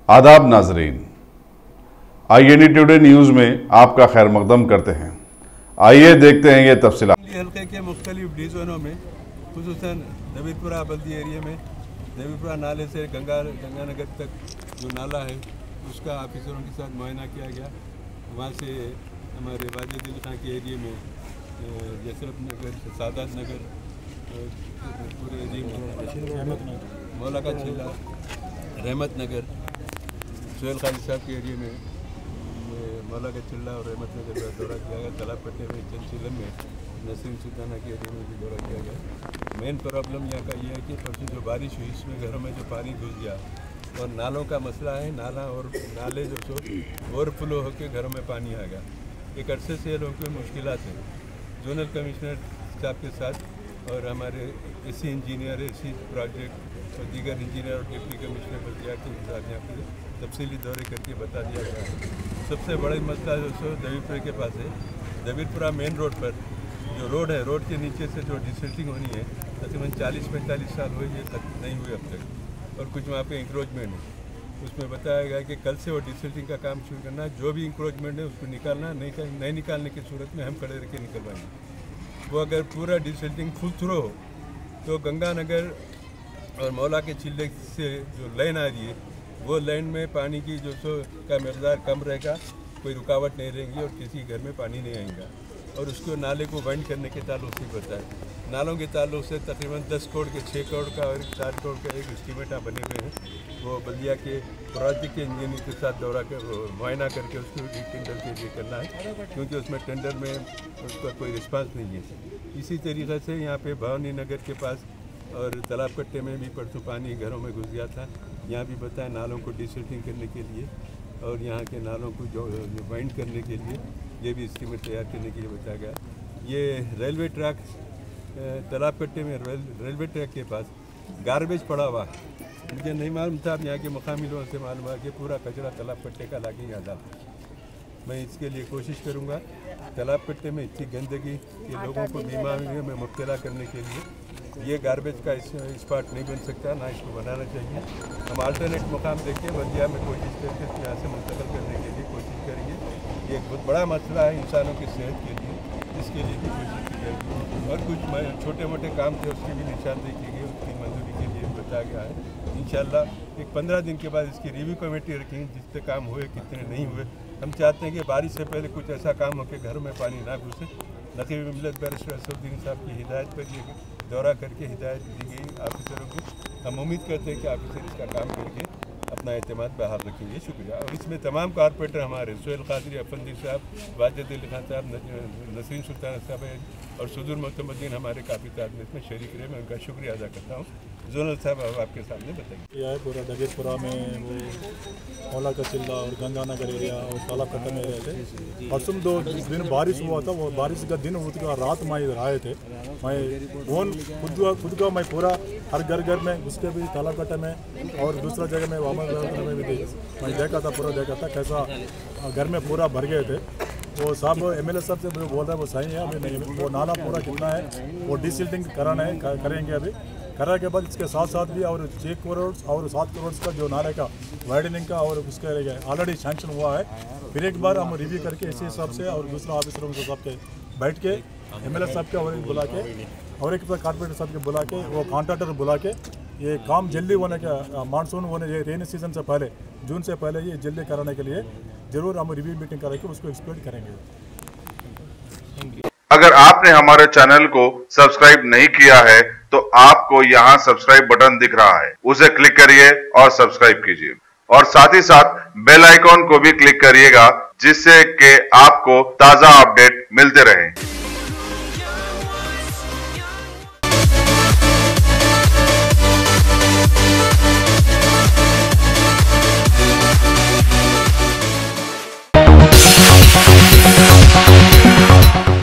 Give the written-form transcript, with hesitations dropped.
आदाब नाजरीन, INE today news में आपका खैर मकदम करते हैं। आइए देखते हैं ये तफसीलात। हल्के के मुख्तलिफ डिवीज़नों में खुसूसन नबीपुरा बल्दी एरिया में नबीपुरा नाले से गंगानगर तक जो नाला है उसका ऑफिसरों के साथ मुआयना किया गया। वहाँ से हमारे वाजिद खां के एरिया में जसरत नगर, सादात नगर, पूरे एरिया में मौला का चिल्ला, रहमत नगर, सोहेल खान साहब के एरिया में मौला का चिल्ला और रहमत नगर का दौरा किया गया। तालाब पट्टे में चंचीलम में नसीम सुल्ताना के एरिया में भी दौरा किया गया। मेन प्रॉब्लम यहाँ का ये है कि परसों जो बारिश हुई इसमें घरों में जो पानी घुस गया और नालों का मसला है। नाला और नाले जो सो ओवरफ्लो होकर घरों में पानी आ गया। एक अरसे से लोगों की मुश्किलात है। जोनल कमिश्नर साहब के साथ और हमारे एसी इंजीनियर, एसी प्रोजेक्ट और दीगर इंजीनियर और डिप्टी कमिश्नर बल्दिया के साथ यहाँ पर तफसीली दौरे करके बता दिया गया है। सबसे बड़ा मसला जो सो दबीरपुरा के पास है। दबीरपुरा मेन रोड पर जो रोड है, रोड के नीचे से जो डिसल्टिंग होनी है तकरीबन 40-45 साल हुए, ये नहीं हुई अब तक। और कुछ वहाँ पे इंक्रोचमेंट है। उसमें बताया गया कि कल से वो डिसल्टिंग का काम शुरू करना। जो भी इंक्रोचमेंट है उसको निकालना, नहीं निकालने की सूरत में हम खड़े रह के निकलवाएंगे। वो अगर पूरा डिसल्टिंग फुल थ्रो हो तो गंगानगर और मौला के चिल्ले से जो लाइन आ रही है वो लाइन में पानी की जो सो का मकदार कम रहेगा, कोई रुकावट नहीं रहेगी और किसी घर में पानी नहीं आएगा। और उसको नाले को बंद करने के ताल्लुक से बताया। नालों के ताल्लुक से तकरीबन 10 करोड़ के 6 करोड़ का और 4 करोड़ का एक एस्टीमेट बने हुए हैं। वो बल्दिया के प्रोजेक्ट के इंजीनियर के साथ दौरा कर मुआयना करके उसको टेंडर के लिए करना है, क्योंकि उसमें टेंडर में उसका कोई रिस्पांस नहीं है। इसी तरीके से यहाँ पे भवानी नगर के पास और तालाब कट्टे में भी परसों पानी घरों में घुस गया था। यहाँ भी बताया नालों को डिसल्टिंग करने के लिए और यहाँ के नालों को जो बाइंड करने के लिए ये भी एस्टीमेट तैयार करने के लिए बताया गया। ये रेलवे ट्रैक तालाब कट्टे में रेलवे ट्रैक के पास गार्बेज पड़ा हुआ, मुझे नहीं मालूम था। अब यहाँ के मुकामी लोगों से मालूम हुआ कि पूरा कचरा तालाब कट्टे का लाके यहाँ डालता। मैं इसके लिए कोशिश करूँगा तालाब कट्टे में इतनी गंदगी के लोगों को बीमारियों में मुब्तला करने के लिए ये गार्बेज का स्पॉट नहीं बन सकता, ना इसको बनाना चाहिए। हम अल्टरनेट मुकाम देखें, बल्दिया में कोशिश करके यहाँ से मुंतकिल करने के लिए कोशिश करेंगे। ये एक बहुत बड़ा मसला है इंसानों की सेहत के लिए, इसके लिए भी कोशिश की जाएगी। और कुछ छोटे मोटे काम थे उसकी भी निशानदेही की गई, उसकी मंजूरी के लिए बताया गया है। इंशाल्लाह एक 15 दिन के बाद इसकी रिव्यू कमेटी रखेंगे, जितने काम हुए कितने नहीं हुए। हम चाहते हैं कि बारिश से पहले कुछ ऐसा काम हो कि घरों में पानी ना घुसे। नकीब मिल्लत बैरिस्टर असदुद्दीन साहब की हिदायत पर ये दौरा करके हिदायत दी गई ऑफिसरों को। हम उम्मीद करते हैं कि ऑफिसर इसका काम करके अपना एतमाद बहाल रखेंगे। शुक्रिया। और इसमें तमाम कारपोरेटर हमारे सोहेल कादरी अफंदी साहब, वाजिद खान साहब, नसीम सुल्ताना साहब और सदुर मोहतमद्दीन हमारे काफ़ी तादाद में इसमें शरीक रहे। मैं उनका शुक्रिया अदा करता हूँ। जोनल साहब अब आपके सामने बताइए। यह है पूरा दबीरपुरा में वो मौला का चिल्ला और गंगानगर एरिया और तालाब कट्टा में रहते। परसों 2 दिन बारिश हुआ था, वो बारिश का दिन उसका रात में इधर आए थे। मैं खुद का मैं पूरा हर घर में उसके भी तालाब कट्टा में और दूसरा जगह में वामन में भी मैं देखा था, पूरा देखा था कैसा घर में पूरा भर गए थे। वो साहब MLA साहब से बोल रहा है वो सही है, अभी नहीं वो नाला पूरा कितना है वो डिसल्टिंग कराना है, करेंगे अभी। कराने के बाद इसके साथ भी और 6 करोड़ और 7 करोड़ का जो नाले का वाइडनिंग का और उसके ऑलरेडी सैंक्शन हुआ है। फिर एक बार हम रिव्यू करके इसी हिसाब से और दूसरा ऑफिसरों के साथ के बैठ के MLA साहब के और बुला के और एक कारपोरेटर साहब के बुला के वो कॉन्ट्रैक्टर बुला के ये काम जल्दी होने का, मानसून होने ये रेनी सीजन से पहले, जून से पहले ये जल्दी कराने के लिए ज़रूर हम रिव्यू मीटिंग करके उसको एक्सप्लेन करेंगे। अगर आपने हमारे चैनल को सब्सक्राइब नहीं किया है तो आपको यहाँ सब्सक्राइब बटन दिख रहा है, उसे क्लिक करिए और सब्सक्राइब कीजिए और साथ ही साथ बेल आइकॉन को भी क्लिक करिएगा, जिससे कि आपको ताजा अपडेट मिलते रहें।